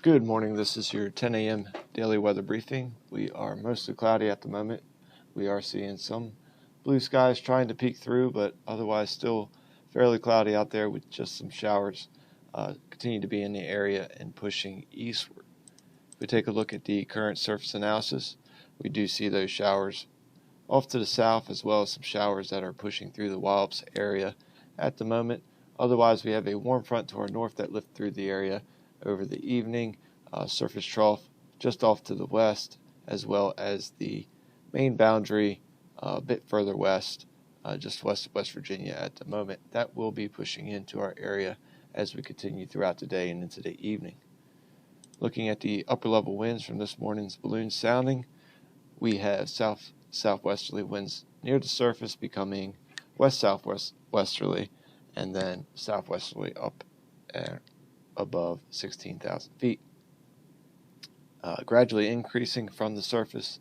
Good morning, this is your 10 a.m. daily weather briefing. We are mostly cloudy at the moment. We are seeing some blue skies trying to peek through, but otherwise still fairly cloudy out there with just some showers continue to be in the area and pushing eastward. If we take a look at the current surface analysis, we do see those showers off to the south as well as some showers that are pushing through the Wallops area at the moment. Otherwise, we have a warm front to our north that lifts through the area over the evening, surface trough just off to the west, as well as the main boundary a bit further west, just west of West Virginia at the moment. That will be pushing into our area as we continue throughout the day and into the evening. Looking at the upper level winds from this morning's balloon sounding, we have southwesterly winds near the surface becoming west-southwesterly, and then southwesterly up above 16,000 feet. Gradually increasing from the surface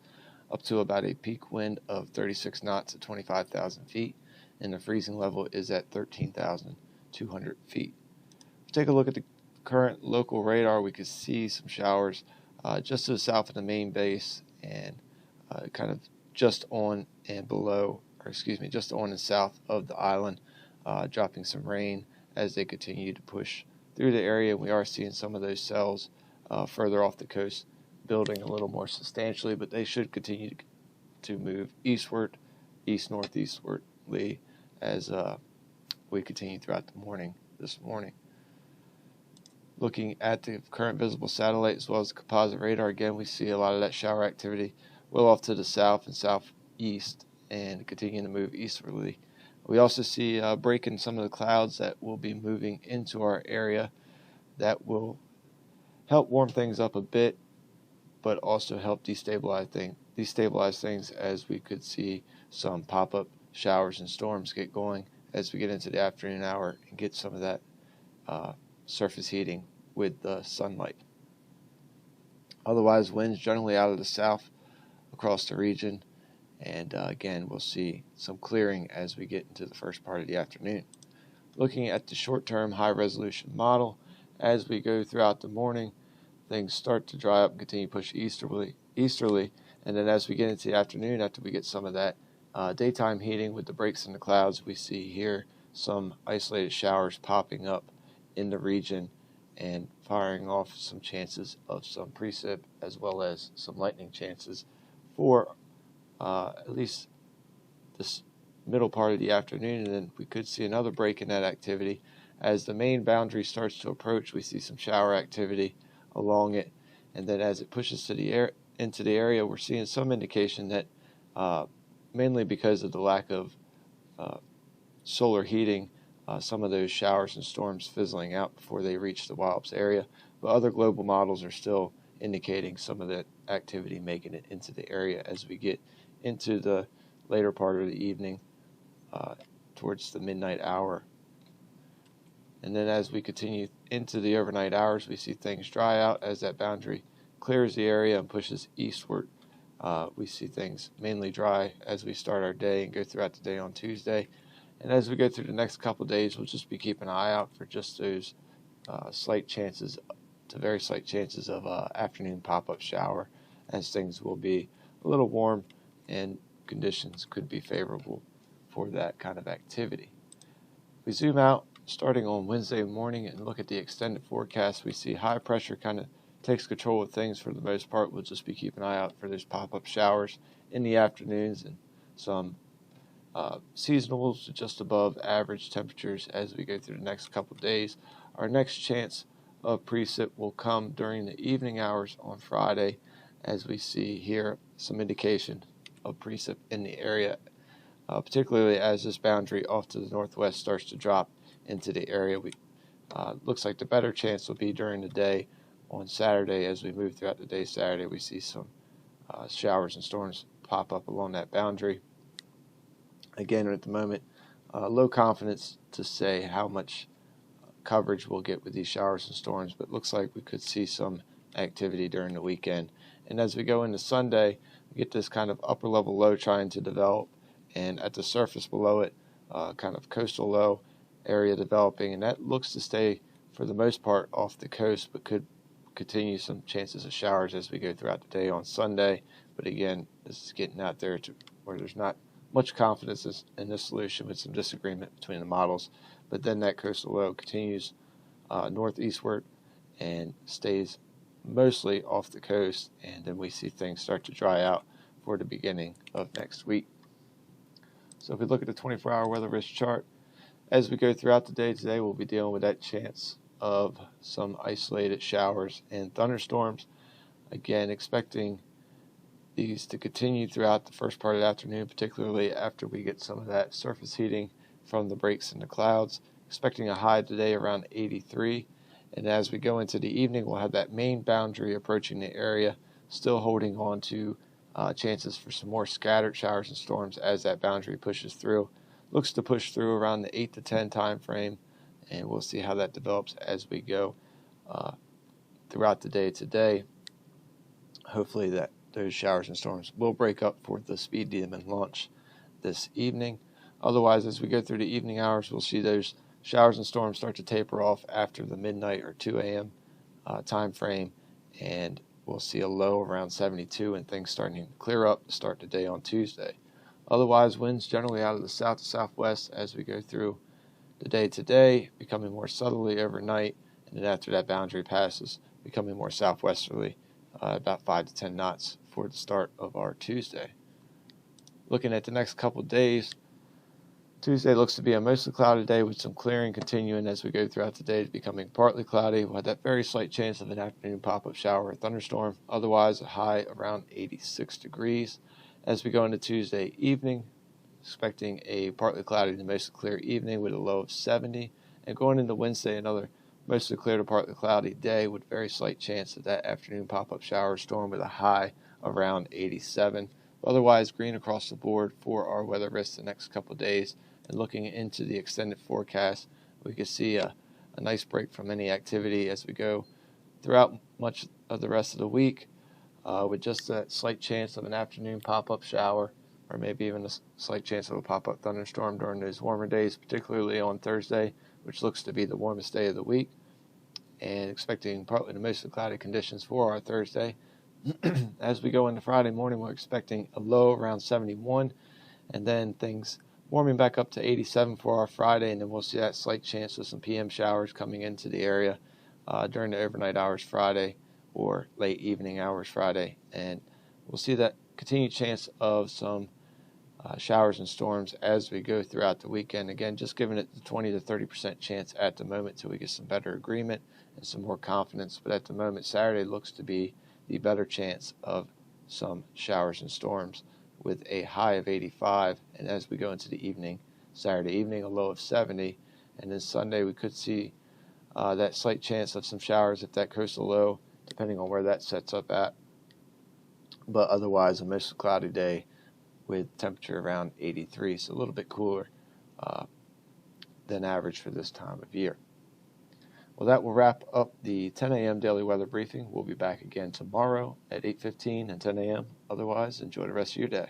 up to about a peak wind of 36 knots at 25,000 feet, and the freezing level is at 13,200 feet. If we take a look at the current local radar, we could see some showers just to the south of the main base and kind of just on and just on and south of the island, dropping some rain as they continue to push through the area. We are seeing some of those cells further off the coast building a little more substantially, but they should continue to move eastward, east-northeastwardly as we continue throughout the morning this morning. Looking at the current visible satellite as well as the composite radar, again, we see a lot of that shower activity well off to the south and southeast and continuing to move eastwardly. We also see a break in some of the clouds that will be moving into our area that will help warm things up a bit, but also help destabilize things as we could see some pop-up showers and storms get going as we get into the afternoon hour and get some of that surface heating with the sunlight. Otherwise, winds generally out of the south across the region, and again, we'll see some clearing as we get into the first part of the afternoon. Looking at the short-term high-resolution model, as we go throughout the morning, things start to dry up and continue to push easterly, and then as we get into the afternoon, after we get some of that daytime heating with the breaks in the clouds, we see here some isolated showers popping up in the region and firing off some chances of some precip as well as some lightning chances for at least this middle part of the afternoon, and then we could see another break in that activity. As the main boundary starts to approach, we see some shower activity along it, and then as it pushes to into the area, we're seeing some indication that mainly because of the lack of solar heating, some of those showers and storms fizzling out before they reach the Wallops area, but other global models are still indicating some of that activity making it into the area as we get into the later part of the evening towards the midnight hour. And then as we continue into the overnight hours, we see things dry out as that boundary clears the area and pushes eastward. We see things mainly dry as we start our day and go throughout the day on Tuesday. And as we go through the next couple of days, we'll just be keeping an eye out for just those very slight chances of afternoon pop-up shower, as things will be a little warm and conditions could be favorable for that kind of activity. If we zoom out starting on Wednesday morning and look at the extended forecast, we see high pressure kind of takes control of things for the most part. We'll just be keeping an eye out for those pop-up showers in the afternoons and some seasonals just above average temperatures as we go through the next couple of days. Our next chance of precip will come during the evening hours on Friday, as we see here some indication of precip in the area, particularly as this boundary off to the northwest starts to drop into the area. Looks like the better chance will be during the day on Saturday. As we move throughout the day Saturday, we see some showers and storms pop up along that boundary. Again, at the moment, low confidence to say how much coverage we'll get with these showers and storms, but it looks like we could see some activity during the weekend. And as we go into Sunday, we get this kind of upper level low trying to develop, and at the surface below it, kind of coastal low area developing, and that looks to stay for the most part off the coast, but could continue some chances of showers as we go throughout the day on Sunday. But again, this is getting out there to where there's not much confidence in this solution, with some disagreement between the models. But then that coastal low continues northeastward and stays mostly off the coast, and then we see things start to dry out for the beginning of next week. So if we look at the 24-hour weather risk chart, as we go throughout the day today, we'll be dealing with that chance of some isolated showers and thunderstorms. Again, expecting these to continue throughout the first part of the afternoon, particularly after we get some of that surface heating from the breaks in the clouds. Expecting a high today around 83. And as we go into the evening, we'll have that main boundary approaching the area, still holding on to chances for some more scattered showers and storms as that boundary pushes through. Looks to push through around the 8 to 10 time frame, and we'll see how that develops as we go throughout the day today. Hopefully that those showers and storms will break up for the speed demon launch this evening. Otherwise, as we go through the evening hours, we'll see those showers and storms start to taper off after the midnight or 2 a.m. Time frame, and we'll see a low around 72 and things starting to clear up to start the day on Tuesday. Otherwise, winds generally out of the south to southwest as we go through the day today, becoming more southerly overnight, and then after that boundary passes, becoming more southwesterly, about 5 to 10 knots for the start of our Tuesday. Looking at the next couple days, Tuesday looks to be a mostly cloudy day with some clearing continuing as we go throughout the day to becoming partly cloudy. We'll have that very slight chance of an afternoon pop-up shower or thunderstorm. Otherwise, a high around 86 degrees. As we go into Tuesday evening, expecting a partly cloudy to mostly clear evening with a low of 70. And going into Wednesday, another mostly clear to partly cloudy day with very slight chance of that afternoon pop-up shower or storm with a high around 87. Otherwise, green across the board for our weather risks the next couple of days. And looking into the extended forecast, we could see a nice break from any activity as we go throughout much of the rest of the week, with just that slight chance of an afternoon pop-up shower, or maybe even a slight chance of a pop-up thunderstorm during those warmer days, particularly on Thursday, which looks to be the warmest day of the week, and expecting partly to mostly cloudy conditions for our Thursday. As we go into Friday morning, we're expecting a low around 71, and then things warming back up to 87 for our Friday, and then we'll see that slight chance of some PM showers coming into the area during the overnight hours Friday or late evening hours Friday. And we'll see that continued chance of some showers and storms as we go throughout the weekend. Again, just giving it the 20 to 30% chance at the moment till we get some better agreement and some more confidence. But at the moment, Saturday looks to be the better chance of some showers and storms, with a high of 85, and as we go into the evening, Saturday evening, a low of 70, and then Sunday we could see that slight chance of some showers if that coastal low, depending on where that sets up at, but otherwise a mostly cloudy day with temperature around 83, so a little bit cooler than average for this time of year. Well, that will wrap up the 10 a.m. daily weather briefing. We'll be back again tomorrow at 8:15 and 10 a.m. Otherwise, enjoy the rest of your day.